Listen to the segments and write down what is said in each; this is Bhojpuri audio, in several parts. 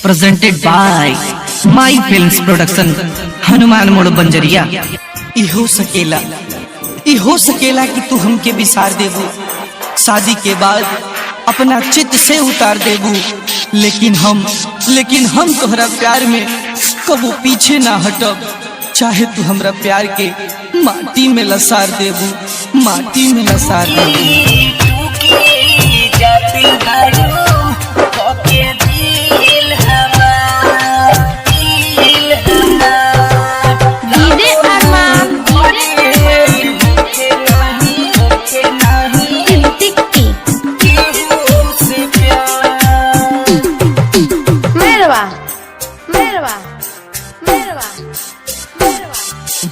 Presented by my films production Hanuman Mod Banjariya. इहो सकेला कि तू हमके विसार देबू, शादी के बाद अपना चित्त से उतार देबू, लेकिन हम तोहरा प्यार में कबू पीछे ना हटब। चाहे तू हमरा प्यार के माटी में लसार देबू, माटी में लसार देबू।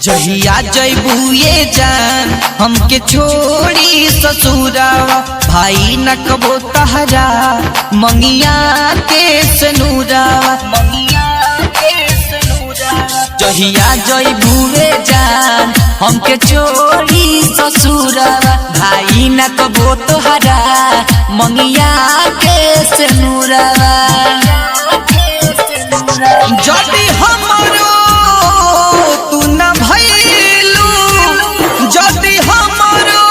जहिया जैबू ये जान हमके छोड़ी ससुरावा, भाई न कबो तहरा मंगिया के सनूरावा। जहिया जैबू ये जान हमके छोड़ी ससुरावा, भाई न कबो तोहरा मंगिया के सनूरावा। जदी हमरो तू न भइलू, जदी हमरो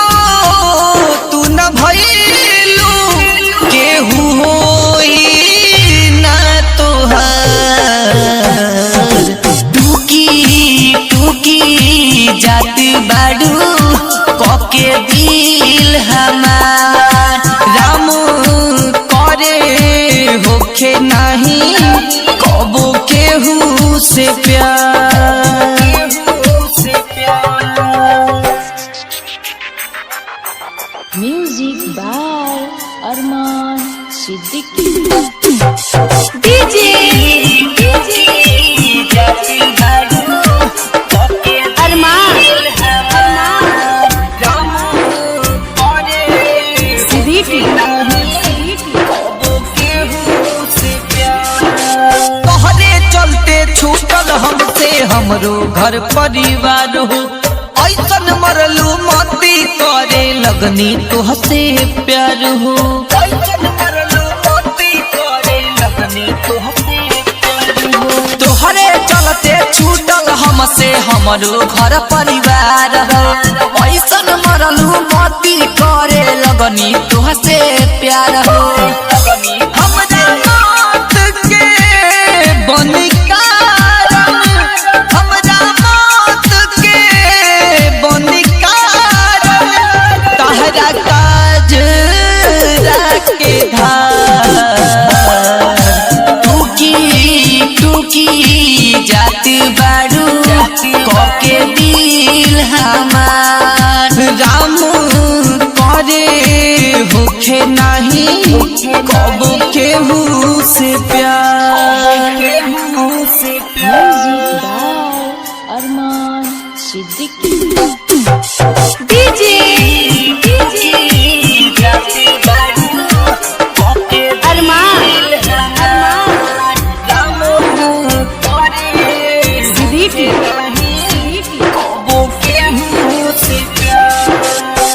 तू न भइलू, केहू होई ना तोहार। टूकी टूकी जात बाड़ू कके दिल हमार, राम करे होखे नहीं कबो केहू से प्यार। म्यूजिक बाय अरमान सिद्दीकी। अरमान सिद्दीकी। तोहरे चलते छूटल हमसे हमरो घर परिवार हो, ऐसन मरलू मती करे लगनी तुहसे प्यार हो। तोहरे चलते छूटल हमसे हमरो घर परिवार हो, ऐसन मरलू मती करे लगनी तुहसे प्यार हो। हमरा मौत के बनिकारन, हमरा मौत के बनिकारन, तहरा काज के धार। टूकी टूकी जात बाड़ू कके दिल हमार, राम करे होखे नहीं कबो केहू से प्यार। म्यूजिक बाय अरमान सिद्दीकी।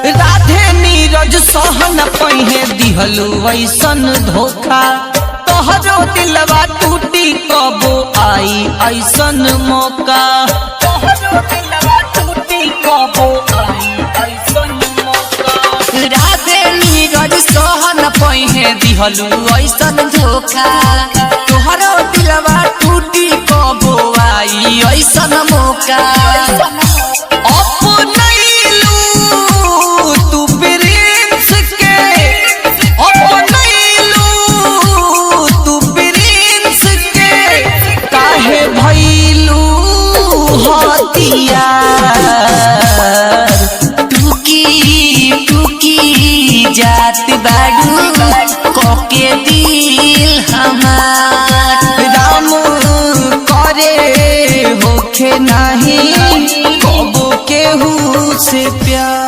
राधे नीरज सहन पहिए दिहलू ऐसन धोखा, तोहरो दिलवा टूटी कबो आई ऐसन मौका। राधे नीरज सहन पहिए दिहलू ऐसन धोखा, तोहरो दिलवा टूटी कबो आई ऐसन मौका। अपनैलू तू प्रिंस के, अपनैलू तू प्रिंस के, काहे भइलू हथियार। टूकी टूकी जात बाड़ू कके दिल हमार, राम करे होखे नहीं कबो केहू से प्यार।